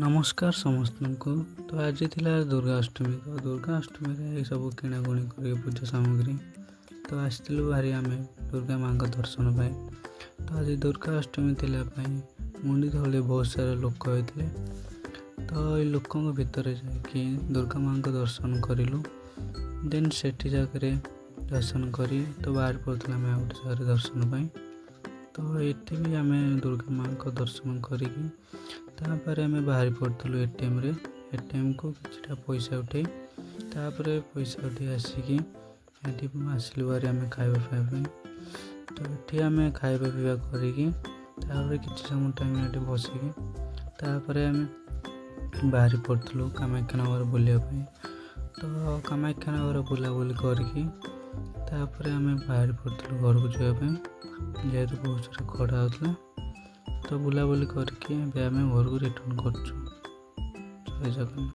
नमस्कार समस्त को। तो आज थिला दुर्गाष्टमी। तो दुर्गाष्टमी रे सब किणाकुणी कर पूजा सामग्री तो आसलु भारी आम दुर्गा माँ का दर्शन पाए। तो आज दुर्गाष्टमी थिला मुंडी तले बहुत सारा लोक होते। तो ये लोकों भितर जाकि दुर्गा माँ का दर्शन करूँ। देन से जगह दर्शन करी तो बाहर पड़ता आम गोटे जगह दर्शन पाई। तो ये भी आम दुर्गा माँ को दर्शन करी आम बाहरी पड़ू एटीएम को किसी पैसा उठे पैसा उठे आसिकी आसलु बारी आम खाଇବା पाइबा। तो ये आम खाଇବା पीवा करी किसी समय टाइम ये बसिकी आम बाहरी पड़ू कामाख्यानगर बुलापी। तो कामाख्यानगर बुलाबुली करके आम बाहरी पड़ू घर को जावाई जेहेतु बहुत सारा खड़ा होता। तो बुलाबुली करके आम घर को रिटर्न कर।